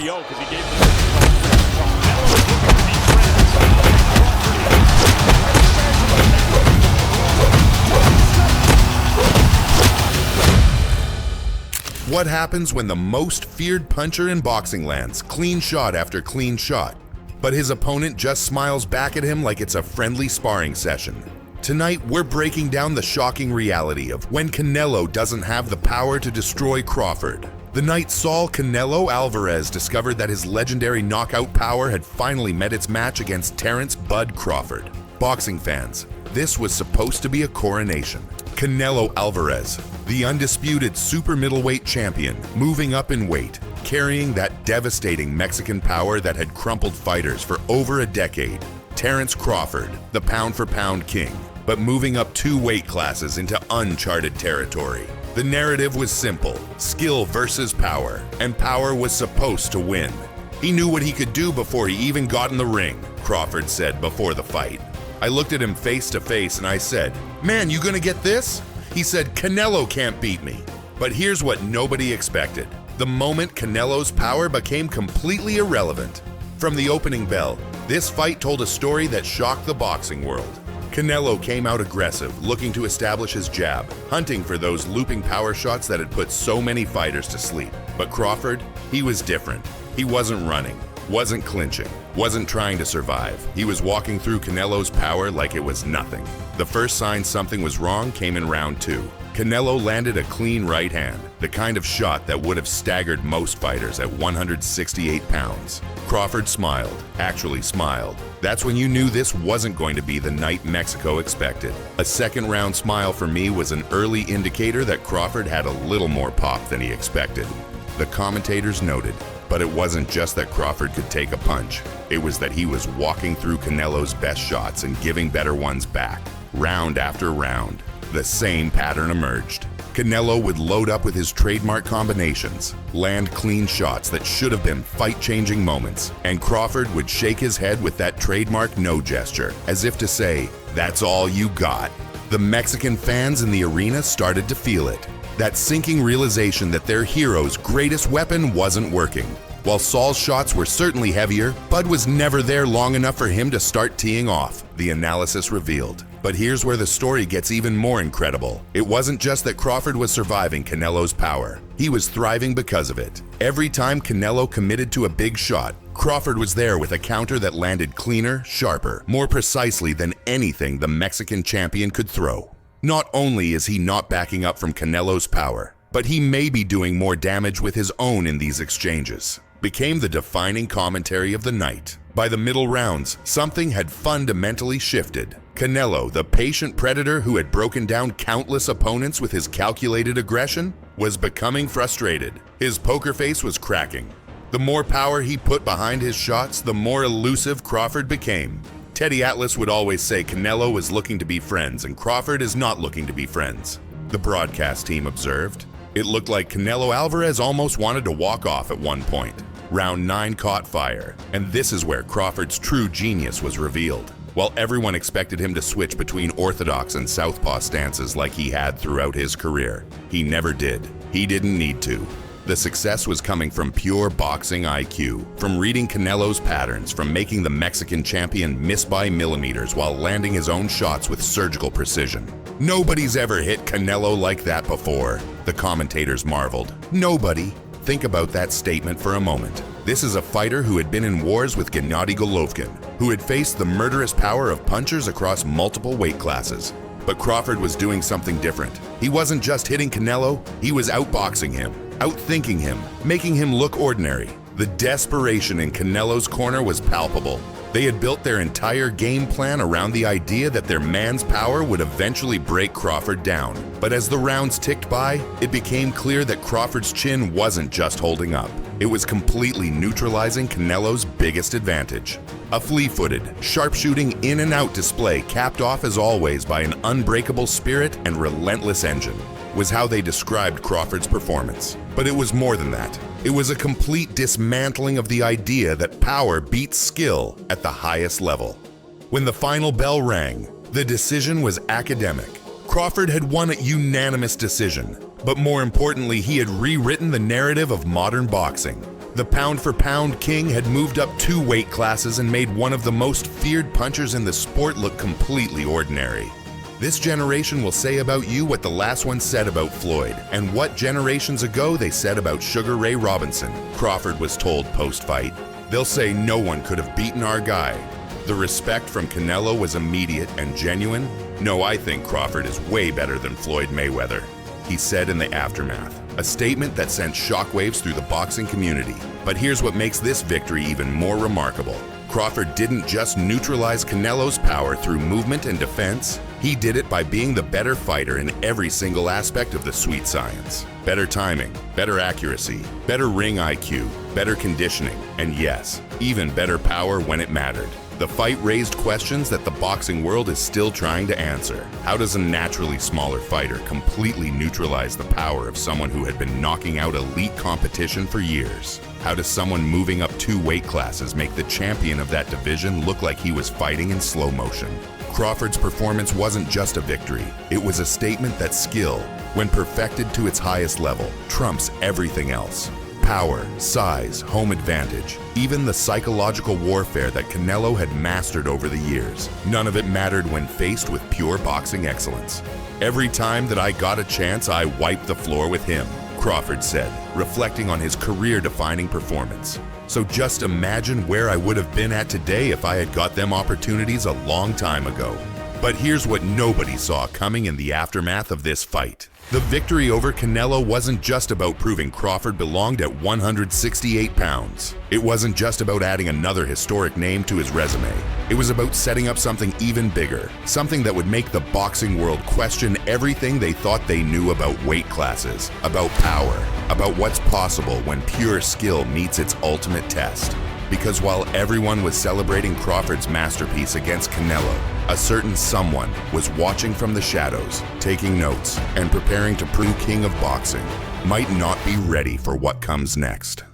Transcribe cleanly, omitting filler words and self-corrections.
RKO because he gave the Canelo was looking to be friends. What happens when the most feared puncher in boxing lands clean shot after clean shot, but his opponent just smiles back at him like it's a friendly sparring session? Tonight, we're breaking down the shocking reality of when Canelo doesn't have the power to destroy Crawford. The night Saul Canelo Alvarez discovered that his legendary knockout power had finally met its match against Terence Bud Crawford. Boxing fans, this was supposed to be a coronation. Canelo Alvarez, the undisputed super middleweight champion, moving up in weight, carrying that devastating Mexican power that had crumpled fighters for over a decade. Terence Crawford, the pound-for-pound king, but moving up 2 weight classes into uncharted territory. The narrative was simple: skill versus power, and power was supposed to win. He knew what he could do before he even got in the ring, Crawford said before the fight. I looked at him face to face and I said, "Man, you gonna get this?" He said, "Canelo can't beat me." But here's what nobody expected. The moment Canelo's power became completely irrelevant. From the opening bell, this fight told a story that shocked the boxing world. Canelo came out aggressive, looking to establish his jab, hunting for those looping power shots that had put so many fighters to sleep. But Crawford, he was different. He wasn't running, wasn't clinching, wasn't trying to survive. He was walking through Canelo's power like it was nothing. The first sign something was wrong came in round 2. Canelo landed a clean right hand, the kind of shot that would have staggered most fighters at 168 pounds. Crawford smiled, actually smiled. That's when you knew this wasn't going to be the night Mexico expected. A second round smile for me was an early indicator that Crawford had a little more pop than he expected. The commentators noted, but it wasn't just that Crawford could take a punch. It was that he was walking through Canelo's best shots and giving better ones back. Round after round, the same pattern emerged. Canelo would load up with his trademark combinations, land clean shots that should have been fight-changing moments, and Crawford would shake his head with that trademark no gesture, as if to say, "That's all you got." The Mexican fans in the arena started to feel it. That sinking realization that their hero's greatest weapon wasn't working. While Saul's shots were certainly heavier, Bud was never there long enough for him to start teeing off, the analysis revealed. But here's where the story gets even more incredible. It wasn't just that Crawford was surviving Canelo's power. He was thriving because of it. Every time Canelo committed to a big shot, Crawford was there with a counter that landed cleaner, sharper, more precisely than anything the Mexican champion could throw. Not only is he not backing up from Canelo's power, but he may be doing more damage with his own in these exchanges. Became the defining commentary of the night. By the middle rounds, something had fundamentally shifted. Canelo, the patient predator who had broken down countless opponents with his calculated aggression, was becoming frustrated. His poker face was cracking. The more power he put behind his shots, the more elusive Crawford became. Teddy Atlas would always say Canelo is looking to be friends and Crawford is not looking to be friends, the broadcast team observed. It looked like Canelo Alvarez almost wanted to walk off at one point. Round 9 caught fire, and this is where Crawford's true genius was revealed. While everyone expected him to switch between orthodox and southpaw stances like he had throughout his career, he never did. He didn't need to. The success was coming from pure boxing IQ, from reading Canelo's patterns, from making the Mexican champion miss by millimeters while landing his own shots with surgical precision. Nobody's ever hit Canelo like that before, the commentators marveled. Nobody. Think about that statement for a moment. This is a fighter who had been in wars with Gennady Golovkin, who had faced the murderous power of punchers across multiple weight classes. But Crawford was doing something different. He wasn't just hitting Canelo, he was outboxing him, outthinking him, making him look ordinary. The desperation in Canelo's corner was palpable. They had built their entire game plan around the idea that their man's power would eventually break Crawford down. But as the rounds ticked by, it became clear that Crawford's chin wasn't just holding up. It was completely neutralizing Canelo's biggest advantage. A flea-footed, sharpshooting in and out display capped off as always by an unbreakable spirit and relentless engine was how they described Crawford's performance. But it was more than that. It was a complete dismantling of the idea that power beats skill at the highest level. When the final bell rang, the decision was academic. Crawford had won a unanimous decision, but more importantly, he had rewritten the narrative of modern boxing. The pound-for-pound king had moved up 2 weight classes and made one of the most feared punchers in the sport look completely ordinary. This generation will say about you what the last one said about Floyd, and what generations ago they said about Sugar Ray Robinson, Crawford was told post-fight. They'll say no one could have beaten our guy. The respect from Canelo was immediate and genuine. No, I think Crawford is way better than Floyd Mayweather, he said in the aftermath. A statement that sent shockwaves through the boxing community. But here's what makes this victory even more remarkable. Crawford didn't just neutralize Canelo's power through movement and defense. He did it by being the better fighter in every single aspect of the sweet science. Better timing, better accuracy, better ring IQ, better conditioning, and yes, even better power when it mattered. The fight raised questions that the boxing world is still trying to answer. How does a naturally smaller fighter completely neutralize the power of someone who had been knocking out elite competition for years? How does someone moving up 2 weight classes make the champion of that division look like he was fighting in slow motion? Crawford's performance wasn't just a victory. It was a statement that skill, when perfected to its highest level, trumps everything else. Power, size, home advantage, even the psychological warfare that Canelo had mastered over the years. None of it mattered when faced with pure boxing excellence. Every time that I got a chance, I wiped the floor with him, Crawford said, reflecting on his career-defining performance. So just imagine where I would have been at today if I had got them opportunities a long time ago. But here's what nobody saw coming in the aftermath of this fight. The victory over Canelo wasn't just about proving Crawford belonged at 168 pounds. It wasn't just about adding another historic name to his resume. It was about setting up something even bigger, something that would make the boxing world question everything they thought they knew about weight classes, about power, about what's possible when pure skill meets its ultimate test. Because while everyone was celebrating Crawford's masterpiece against Canelo, a certain someone was watching from the shadows, taking notes, and preparing to prove king of boxing might not be ready for what comes next.